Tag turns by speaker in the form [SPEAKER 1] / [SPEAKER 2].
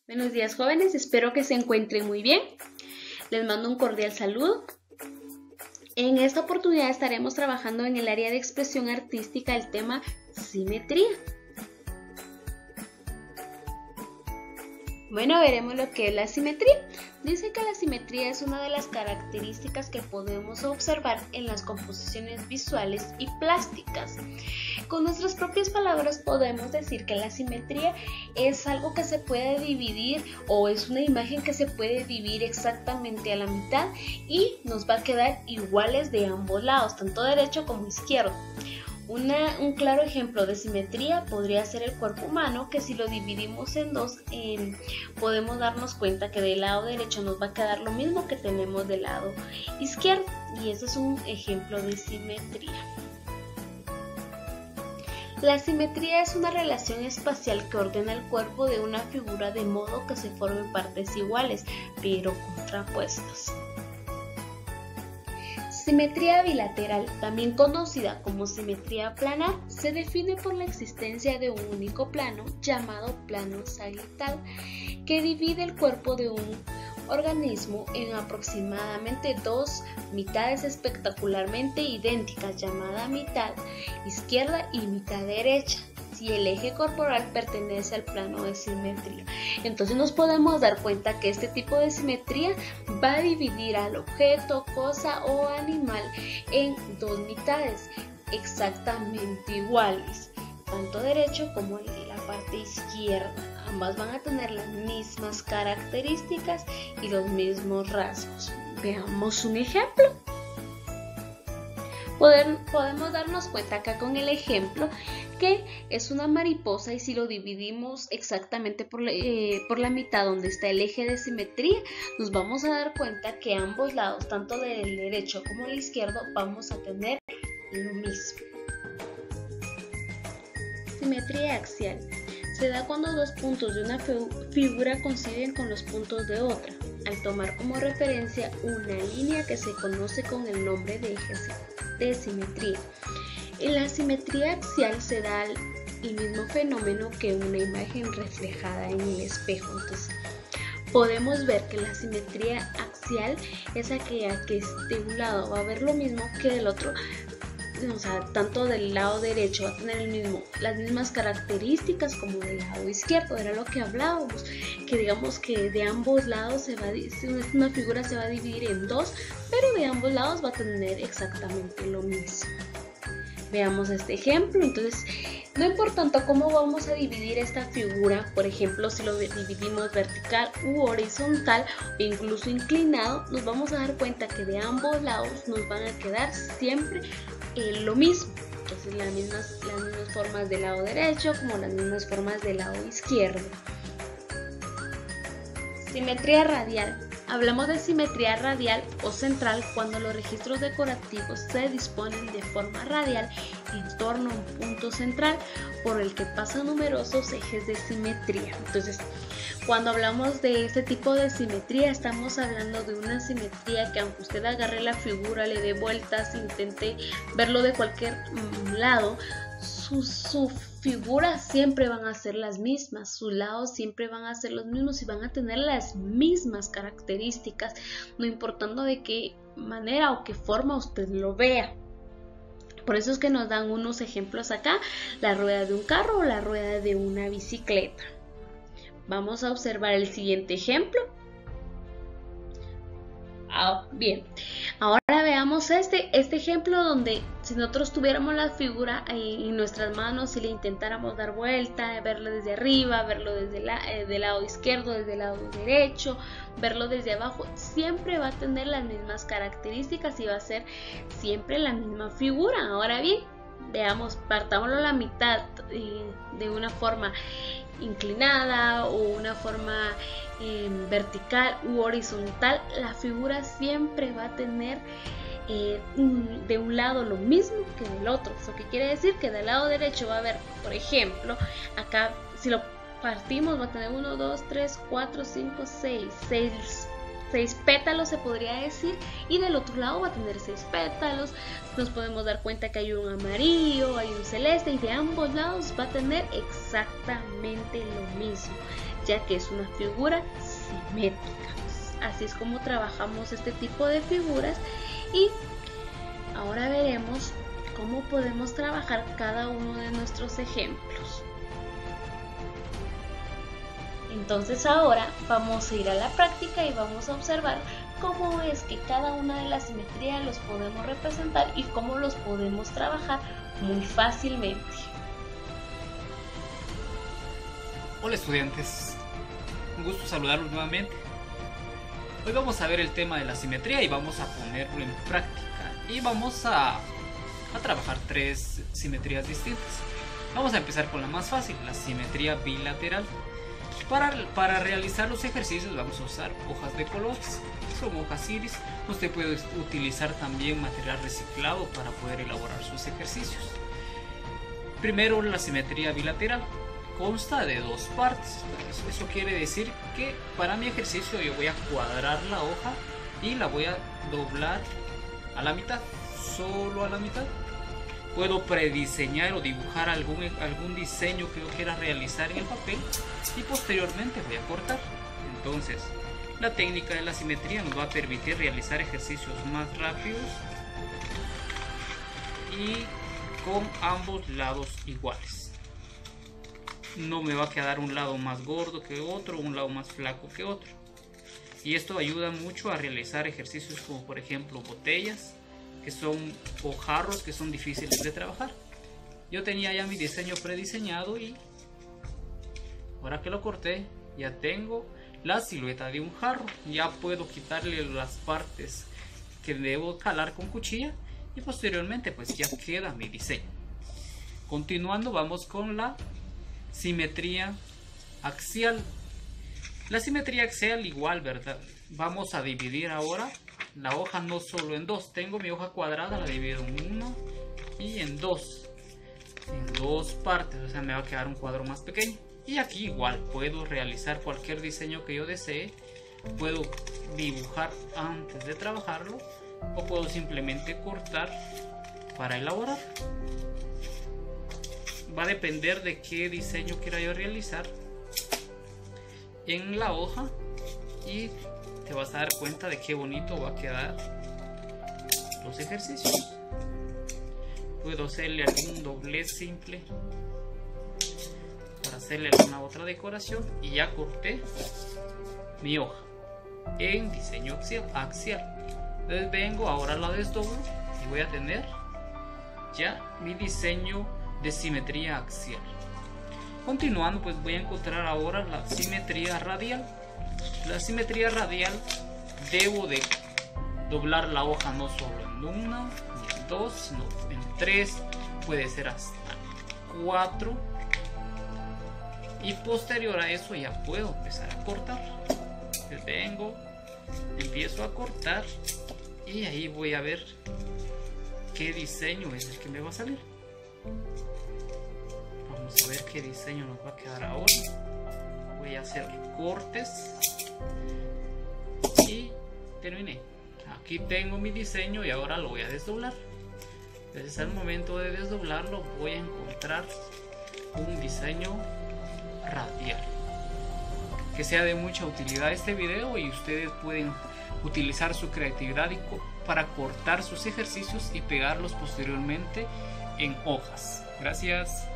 [SPEAKER 1] Buenos días, jóvenes, espero que se encuentren muy bien. Les mando un cordial saludo. En esta oportunidad estaremos trabajando en el área de expresión artística el tema simetría. Bueno, veremos lo que es la simetría. Dice que la simetría es una de las características que podemos observar en las composiciones visuales y plásticas. Con nuestras propias palabras podemos decir que la simetría es algo que se puede dividir o es una imagen que se puede dividir exactamente a la mitad y nos va a quedar iguales de ambos lados, tanto derecho como izquierdo. Un claro ejemplo de simetría podría ser el cuerpo humano, que si lo dividimos en dos, podemos darnos cuenta que del lado derecho nos va a quedar lo mismo que tenemos del lado izquierdo, y ese es un ejemplo de simetría. La simetría es una relación espacial que ordena el cuerpo de una figura de modo que se formen partes iguales, pero contrapuestas. Simetría bilateral, también conocida como simetría planar, se define por la existencia de un único plano llamado plano sagittal que divide el cuerpo de un organismo en aproximadamente dos mitades espectacularmente idénticas, llamada mitad izquierda y mitad derecha, si el eje corporal pertenece al plano de simetría. Entonces nos podemos dar cuenta que este tipo de simetría va a dividir al objeto, cosa o animal en dos mitades exactamente iguales, tanto derecho como en la parte izquierda. Ambas van a tener las mismas características y los mismos rasgos. Veamos un ejemplo. Podemos darnos cuenta acá con el ejemplo que es una mariposa, y si lo dividimos exactamente por la mitad donde está el eje de simetría, nos vamos a dar cuenta que ambos lados, tanto del derecho como del izquierdo, vamos a tener lo mismo. Simetría axial. Se da cuando dos puntos de una figura coinciden con los puntos de otra, al tomar como referencia una línea que se conoce con el nombre de eje de simetría. En la simetría axial se da el mismo fenómeno que una imagen reflejada en el espejo. Entonces, podemos ver que la simetría axial es aquella que de un lado va a ver lo mismo que del otro. O sea, tanto del lado derecho va a tener las mismas características como del lado izquierdo. Era lo que hablábamos, que digamos que de ambos lados una figura se va a dividir en dos, pero de ambos lados va a tener exactamente lo mismo. Veamos este ejemplo. Entonces, no importa tanto cómo vamos a dividir esta figura, por ejemplo, si lo dividimos vertical u horizontal o incluso inclinado, nos vamos a dar cuenta que de ambos lados nos van a quedar siempre lo mismo. Entonces, las mismas formas del lado derecho como las mismas formas del lado izquierdo. Simetría radial. Hablamos de simetría radial o central cuando los registros decorativos se disponen de forma radial en torno a un punto central por el que pasan numerosos ejes de simetría. Entonces, cuando hablamos de este tipo de simetría, estamos hablando de una simetría que, aunque usted agarre la figura, le dé vueltas, intente verlo de cualquier lado, sus figuras siempre van a ser las mismas, sus lados siempre van a ser los mismos y van a tener las mismas características, no importando de qué manera o qué forma usted lo vea. Por eso es que nos dan unos ejemplos acá: la rueda de un carro o la rueda de una bicicleta. Vamos a observar el siguiente ejemplo. Bien, ahora veamos este ejemplo donde si nosotros tuviéramos la figura en nuestras manos y le intentáramos dar vuelta, verlo desde arriba, verlo desde del lado izquierdo, desde el lado derecho, verlo desde abajo, siempre va a tener las mismas características y va a ser siempre la misma figura. Ahora bien, veamos, partámoslo a la mitad de una forma inclinada o una forma vertical u horizontal, la figura siempre va a tener de un lado lo mismo que del otro. Eso que quiere decir que del lado derecho va a haber, por ejemplo, acá si lo partimos va a tener 1, 2, 3, 4, 5, 6 pétalos, se podría decir, y del otro lado va a tener 6 pétalos. Nos podemos dar cuenta que hay un amarillo, hay un celeste, y de ambos lados va a tener exactamente lo mismo. ya que es una figura simétrica. Así es como trabajamos este tipo de figuras y ahora veremos cómo podemos trabajar cada uno de nuestros ejemplos. Entonces ahora vamos a ir a la práctica y vamos a observar cómo es que cada una de las simetrías los podemos representar y cómo los podemos trabajar muy fácilmente.
[SPEAKER 2] Hola estudiantes, un gusto saludarlos nuevamente. Hoy vamos a ver el tema de la simetría y vamos a ponerlo en práctica y vamos a trabajar tres simetrías distintas. Vamos a empezar con la más fácil, la simetría bilateral. Para realizar los ejercicios vamos a usar hojas de colores, son hojas iris. Usted puede utilizar también material reciclado para poder elaborar sus ejercicios. Primero, la simetría bilateral consta de dos partes. Eso quiere decir que para mi ejercicio yo voy a cuadrar la hoja y la voy a doblar a la mitad, solo a la mitad. Puedo prediseñar o dibujar algún diseño que yo quiera realizar en el papel y posteriormente voy a cortar. Entonces, la técnica de la simetría nos va a permitir realizar ejercicios más rápidos y con ambos lados iguales. No me va a quedar un lado más gordo que otro, un lado más flaco que otro. Y esto ayuda mucho a realizar ejercicios como por ejemplo botellas, o jarros que son difíciles de trabajar. Yo tenía ya mi diseño prediseñado y ahora que lo corté ya tengo la silueta de un jarro. Ya puedo quitarle las partes que debo calar con cuchilla y posteriormente pues ya queda mi diseño. Continuando, vamos con la simetría axial. La simetría axial igual, ¿verdad? Vamos a dividir ahora la hoja no solo en dos. Tengo mi hoja cuadrada, la divido en uno y en dos partes, o sea me va a quedar un cuadro más pequeño. Y aquí igual puedo realizar cualquier diseño que yo desee, puedo dibujar antes de trabajarlo o puedo simplemente cortar para elaborar. Va a depender de qué diseño quiera yo realizar en la hoja y te vas a dar cuenta de qué bonito va a quedar los ejercicios. Puedo hacerle algún doblez simple para hacerle alguna otra decoración y ya corté mi hoja en diseño axial. Entonces vengo, ahora la desdoblo y voy a tener ya mi diseño de simetría axial. Continuando, pues voy a encontrar ahora la simetría radial. La simetría radial debo de doblar la hoja no solo en una ni en dos, sino en tres, puede ser hasta 4, y posterior a eso ya puedo empezar a cortar. Entonces vengo, empiezo a cortar y ahí voy a ver qué diseño es el que me va a salir. Vamos a ver qué diseño nos va a quedar ahora. Voy a hacer cortes y terminé. Aquí tengo mi diseño y ahora lo voy a desdoblar. Entonces al momento de desdoblarlo voy a encontrar un diseño radial. Que sea de mucha utilidad este video y ustedes pueden utilizar su creatividad para cortar sus ejercicios y pegarlos posteriormente en hojas. Gracias.